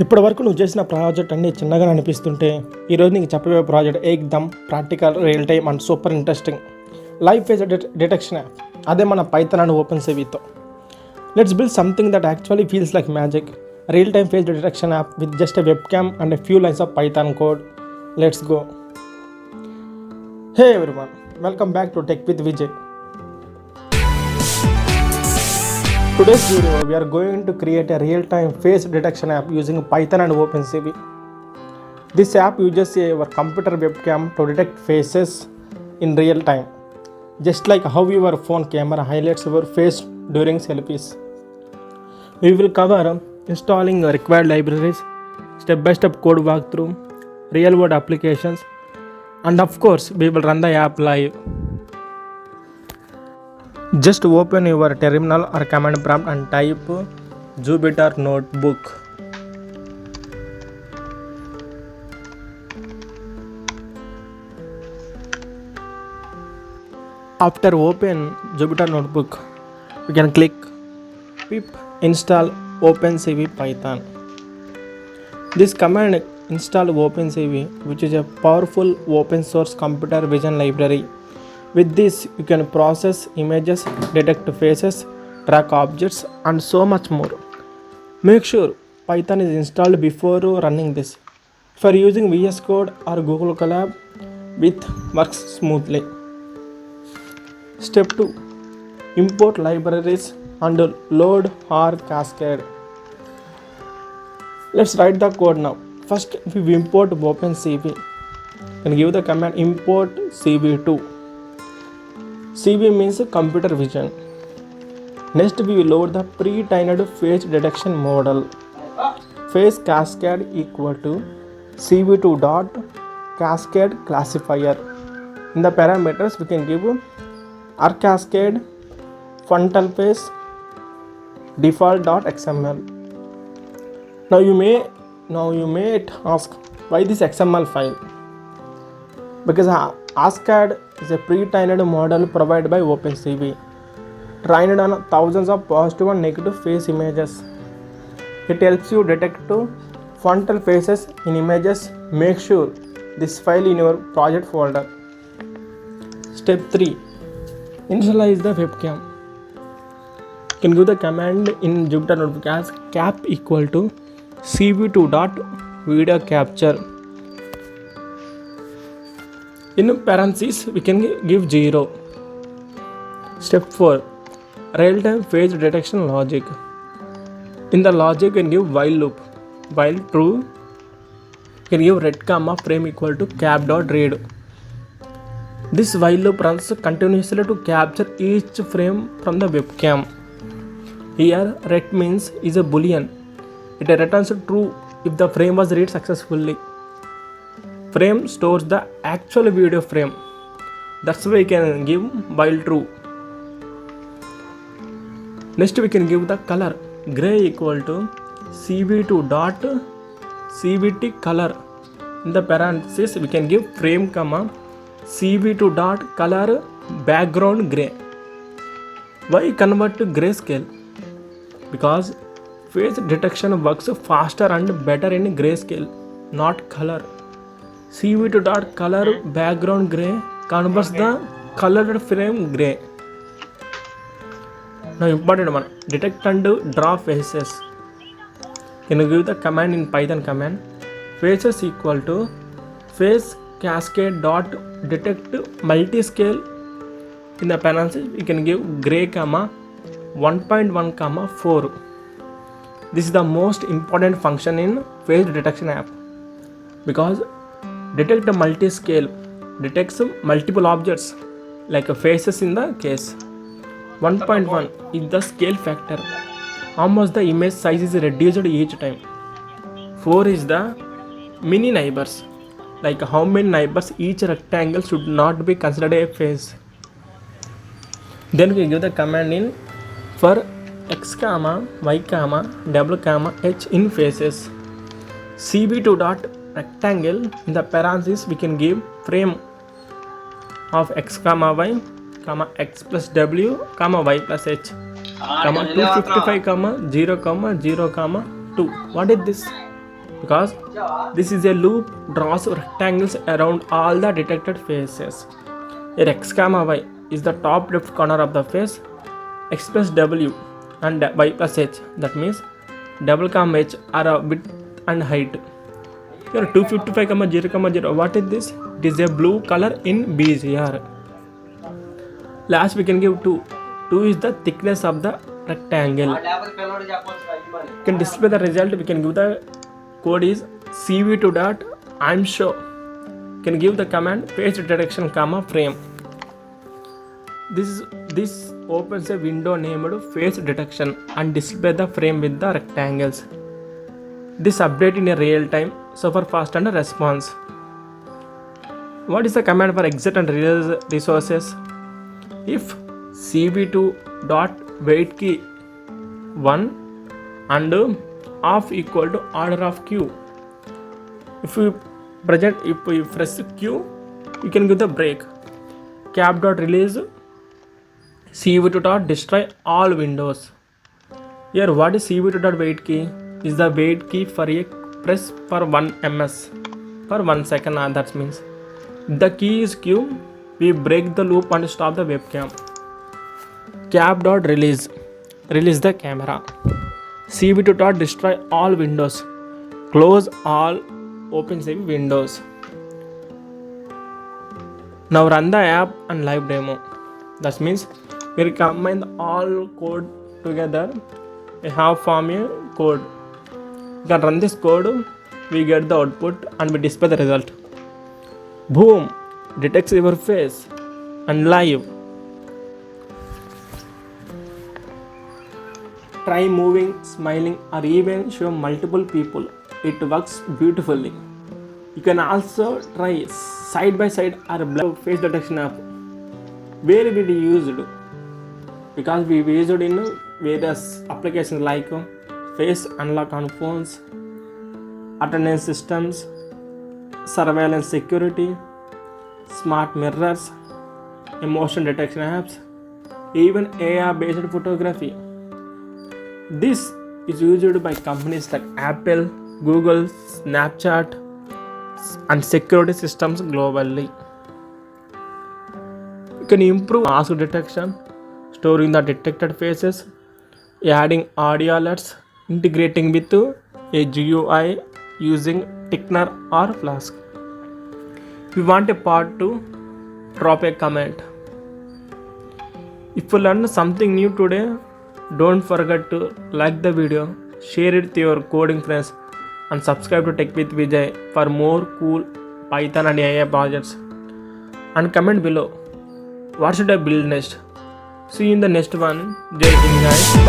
ఇప్పటి వరకు నువ్వు చేసిన ప్రాజెక్ట్ అన్నీ చిన్నగా అనిపిస్తుంటే ఈరోజు నీకు చెప్పబోయే ప్రాజెక్ట్ ఏకదమ్ practical real time and super interesting live face detection app. అదే మన పైథాన్ అండ్ ఓపెన్సివితో let's build something that actually feels like magic. Real time face detection app with just a webcam and a few lines of Python code. Let's go. Hey everyone, welcome back to tech with Vijay. Today's video we are going to create a real-time face detection app using Python and OpenCV. This app uses your computer webcam to detect faces in real time, just like how your phone camera highlights your face during selfies. We will cover installing required libraries, step-by-step code walkthrough, real-world applications, and of course we will run the app live. Just open your terminal or command prompt and type Jupyter Notebook. After open Jupyter Notebook, we can click pip install OpenCV Python. This command install OpenCV, which is a powerful open source computer vision library. With this, you can process images, detect faces, track objects, and so much more. Make sure Python is installed before running this. For using VS Code or Google Colab, it works smoothly. Step 2. Import libraries and load Haar Cascade. Let's write the code now. First, we import OpenCV. And give the command import cv2. CV means computer vision. Next we will load the pre-trained face detection model. Face cascade equal to cv2 dot cascade classifier. In the parameters we can give Haar Cascade, frontal face, default dot xml. Now you may ask why this XML file? Because Cascade is a pre-trained model provided by OpenCV, trained on thousands of positive and negative face images. It helps you detect frontal faces in images. Make sure this file in your project folder. Step 3. Initialize the webcam. You can give the command in Jupyter Notebook as cap equal to cv2 dot video capture. In parentheses, we can give 0. Step 4. Real-time face detection logic. In the logic, we can give while loop. While true, we can give red comma frame equal to cap.read. This while loop runs continuously to capture each frame from the webcam. Here, red means is a boolean. It returns true if the frame was read successfully. Frame stores the actual video frame. That's why we can give while true. Next we can give the color. Gray equal to cv2 dot cvt color. In the parenthesis we can give frame comma cv2 dot color background gray. Why convert to grayscale? Because face detection works faster and better in grayscale, not color. cv2 dot color background gray converts the colored frame gray. Now important one, detect and draw faces. Can you give the command in Python command faces equal to face cascade dot detect multiscale. In the parentheses we can give gray comma 1.1 comma 4. This is the most important function in face detection app because detect multiscale detects multiple objects like faces. In the case 1.1 is the scale factor, how much the image size is reduced each time. 4 is the mini neighbors, like how many neighbors each rectangle should not be considered a face. Then we give the command in for x comma y comma double comma h in faces. cv2 dot rectangle. In the parentheses we can give frame of x comma y comma x plus w comma y plus h comma 255 comma 0 comma 0 comma 2. What is this? because this is a loop draws rectangles around all the detected faces. Here x comma y is the top left corner of the face, x plus w and y plus h, that means double comma h are a width and height. Here 255 comma 0 comma 0, what is this? It is a blue color in beige here. Last we can give 2. 2 is the thickness of the rectangle. You can display the result. We can give the code is cv2 dot I'm show. You can give the command face detection comma frame. This opens a window named face detection and display the frame with the rectangles. This update in a real time, super fast and response. What is the command for exit and release resources? If cv2 dot wait key 1 and off equal to order of q. If we press q, you can give the break. Cap dot release cv2 dot destroy all windows. Here what is cv2 dot wait key? Is the wait key for a press for 1 ms for 1 second. That means the key is q. We break the loop and stop the webcam. Cap dot release the camera. cv2 dot destroy all windows, close all OpenCV windows. Now run the app and live demo. That means we combine all code together. We have form a code. You can run this code. We get the output and we display the result. Boom! Detects your face and live. Try moving, smiling, or even show multiple people. It works beautifully. You can also try side by side or blur face detection app. Where we used? Because we used in various applications like face unlock on phones, attendance systems, surveillance security, smart mirrors, emotion detection apps, even AR based photography. This is used by companies like Apple, Google, Snapchat, and security systems globally. You can improve mask detection, storing the detected faces, adding audio alerts, integrating with a GUI using Tickner or Flask. If you want a part 2, drop a comment. If you learned something new today, don't forget to like the video, share it with your coding friends, and subscribe to Tech with Vijay for more cool Python and AI projects. And comment below, what should I build next? See you in the next one. Jai Hind guys. Bye.